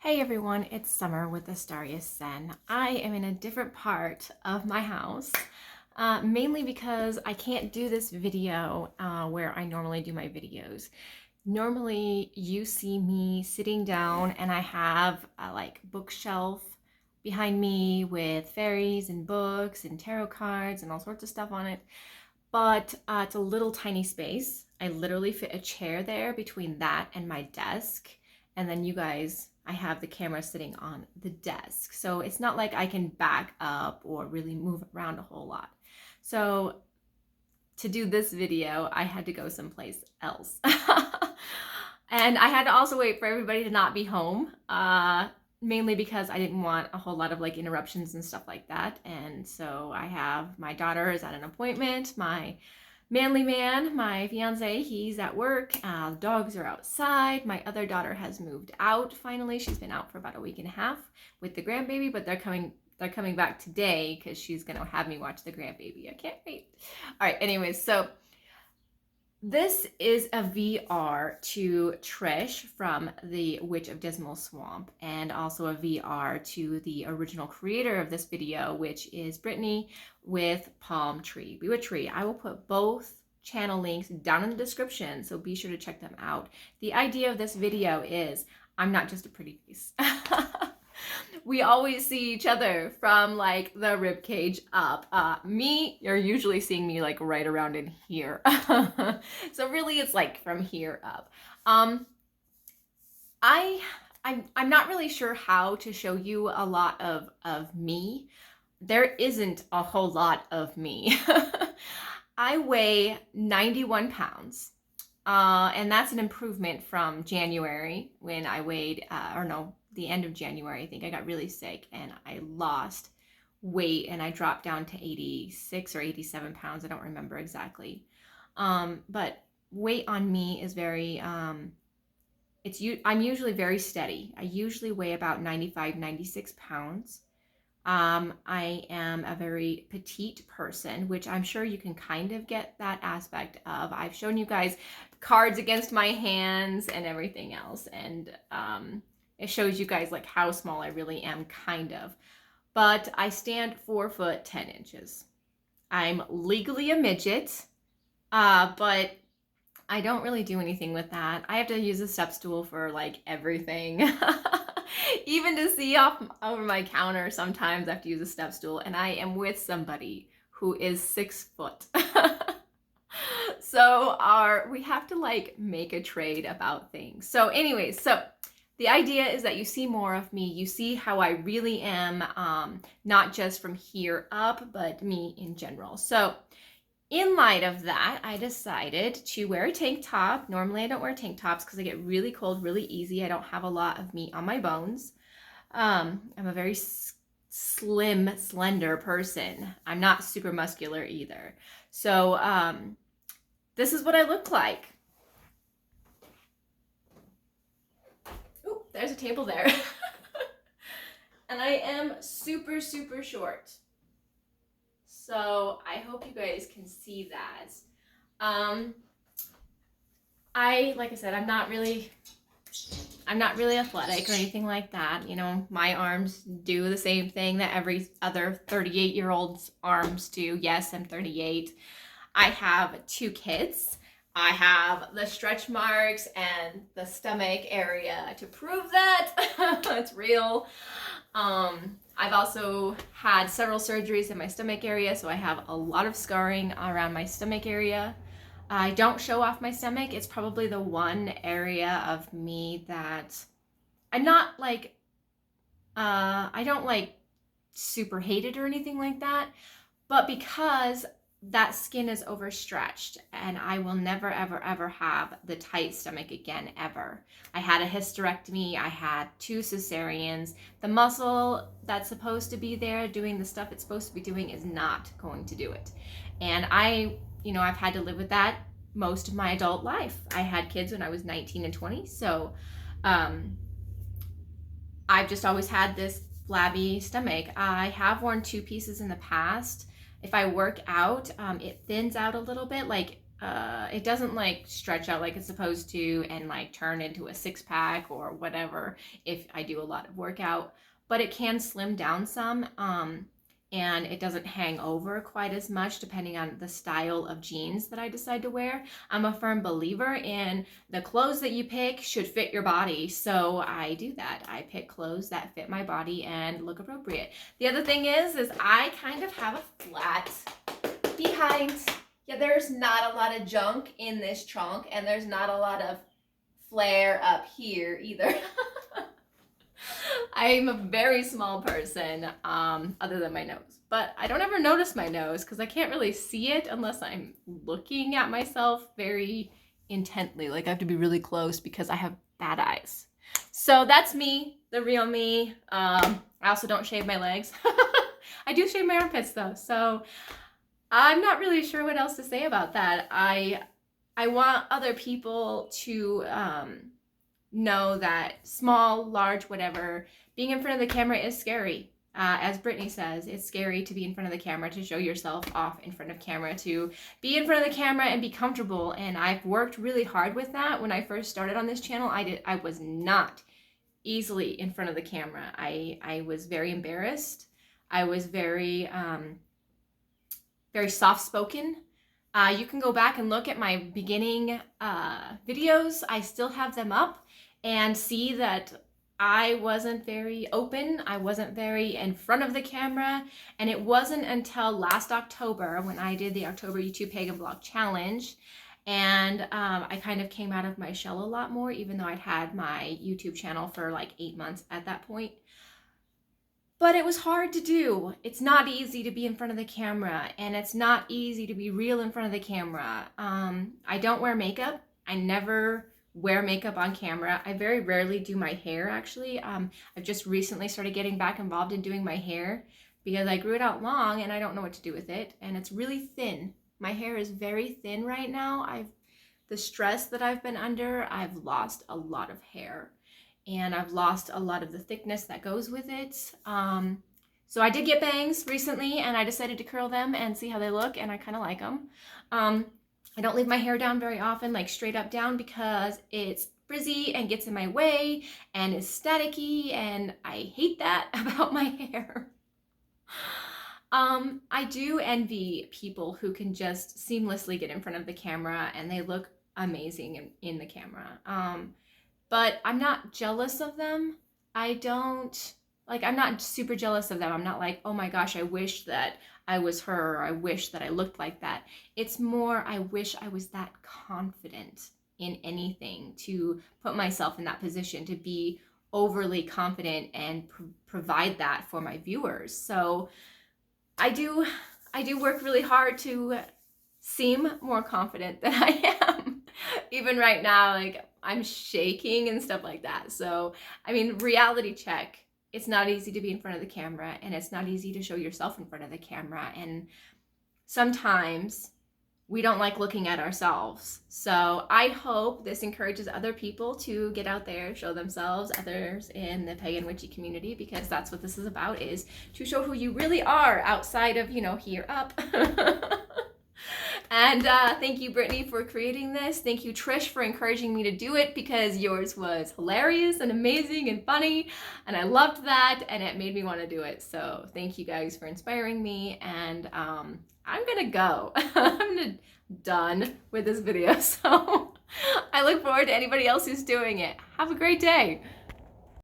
Hey everyone, it's Summer with AstariaSen. I am in a different part of my house, mainly because I can't do this video where I normally do my videos. Normally you see me sitting down and I have a bookshelf behind me with fairies and books and tarot cards and all sorts of stuff on it, but it's a little tiny space. I literally fit a chair there between that and my desk. And then you guys, I have the camera sitting on the desk. So it's not like I can back up or really move around a whole lot. So to do this video, I had to go someplace else. And I had to also wait for everybody to not be home, mainly because I didn't want a whole lot of interruptions and stuff like that. And so I have my daughter is at an appointment, my manly man, my fiance, he's at work. The dogs are outside. My other daughter has moved out finally. She's been out for about a week and a half with the grandbaby, but they're coming back today because she's gonna have me watch the grandbaby. I can't wait. All right, anyways, so this is a VR to Trish from the Witch of Dismal Swamp, and also a VR to the original creator of this video, which is Brittany with Palm Tree Bewitchery. I will put both channel links down in the description, so be sure to check them out. The idea of this video is I'm not just a pretty face. We always see each other from the rib cage up. You're usually seeing me right around in here. So really it's from here up. I'm not really sure how to show you a lot of me. There isn't a whole lot of me. I weigh 91 pounds. And that's an improvement from January when I weighed, the end of January, I think I got really sick and I lost weight and I dropped down to 86 or 87 pounds. I don't remember exactly. But weight on me is very, I'm usually very steady. I usually weigh about 95, 96 pounds. I am a very petite person, which I'm sure you can kind of get that aspect of. I've shown you guys cards against my hands and everything else, and it shows you guys how small I really am, kind of. But I stand 4 foot 10 inches. I'm legally a midget, but I don't really do anything with that. I have to use a step stool for everything. Even to see off over my counter, sometimes I have to use a step stool, and I am with somebody who is 6 foot. So we have to make a trade about things. So anyways, the idea is that you see more of me. You see how I really am, not just from here up, but me in general. So in light of that, I decided to wear a tank top. Normally I don't wear tank tops because I get really cold really easy. I don't have a lot of meat on my bones. I'm a very slim, slender person. I'm not super muscular either. So this is what I look like. Ooh, there's a table there. And I am super, super short. So I hope you guys can see that. Like I said, I'm not really athletic or anything like that. You know, my arms do the same thing that every other 38-year-old's arms do. Yes, I'm 38. I have 2 kids. I have the stretch marks and the stomach area to prove that it's real. I've also had several surgeries in my stomach area, so I have a lot of scarring around my stomach area. I don't show off my stomach. It's probably the one area of me that I'm not I don't super hate it or anything like that, but because that skin is overstretched and I will never, ever, ever have the tight stomach again, ever. I had a hysterectomy. I had 2 cesareans. The muscle that's supposed to be there doing the stuff it's supposed to be doing is not going to do it. And I've had to live with that most of my adult life. I had kids when I was 19 and 20. So I've just always had this flabby stomach. I have worn 2 pieces in the past. If I work out, it thins out a little bit. it doesn't like stretch out like it's supposed to and like turn into a six-pack or whatever if I do a lot of workout, but it can slim down some, and it doesn't hang over quite as much depending on the style of jeans that I decide to wear. I'm a firm believer in the clothes that you pick should fit your body, so I do that. I pick clothes that fit my body and look appropriate. The other thing is I kind of have a flat behind. Yeah, there's not a lot of junk in this trunk, and there's not a lot of flare up here either. I'm a very small person, other than my nose. But I don't ever notice my nose because I can't really see it unless I'm looking at myself very intently. Like I have to be really close because I have bad eyes. So that's me, the real me. I also don't shave my legs. I do shave my armpits though, so I'm not really sure what else to say about that. I want other people to know that small, large, whatever, being in front of the camera is scary. As Brittany says, it's scary to be in front of the camera, to show yourself off in front of camera, to be in front of the camera and be comfortable. And I've worked really hard with that. When I first started on this channel, I was not easily in front of the camera. I was very embarrassed. I was very soft-spoken. You can go back and look at my beginning videos. I still have them up, and see that I wasn't very open. I wasn't very in front of the camera. And it wasn't until last October when I did the October YouTube Pagan Vlog Challenge, and I kind of came out of my shell a lot more, even though I'd had my YouTube channel for like 8 months at that point. But it was hard to do. It's not easy to be in front of the camera, and it's not easy to be real in front of the camera. I don't wear makeup. I never wear makeup on camera. I very rarely do my hair, actually. I've just recently started getting back involved in doing my hair because I grew it out long and I don't know what to do with it, and it's really thin. My hair is very thin right now. The stress that I've been under, I've lost a lot of hair. And I've lost a lot of the thickness that goes with it. So I did get bangs recently, and I decided to curl them and see how they look, and I kind of like them. I don't leave my hair down very often, like straight up down, because it's frizzy and gets in my way and is staticky, and I hate that about my hair. I do envy people who can just seamlessly get in front of the camera and they look amazing in the camera. But I'm not jealous of them. I'm not super jealous of them. I'm not like, oh my gosh, I wish that I was her, or I wish that I looked like that. It's more, I wish I was that confident in anything, to put myself in that position, to be overly confident and provide that for my viewers. So I do work really hard to seem more confident than I am. Even right now, like, I'm shaking and stuff like that. So, I mean, reality check. It's not easy to be in front of the camera, and it's not easy to show yourself in front of the camera. And sometimes we don't like looking at ourselves. So I hope this encourages other people to get out there, show themselves, others in the pagan witchy community, because that's what this is about, is to show who you really are outside of, you know, here up. And thank you, Brittany, for creating this. Thank you, Trish, for encouraging me to do it, because yours was hilarious and amazing and funny, and I loved that, and it made me want to do it. So thank you guys for inspiring me, and I'm gonna go. I'm done with this video, so I look forward to anybody else who's doing it. Have a great day.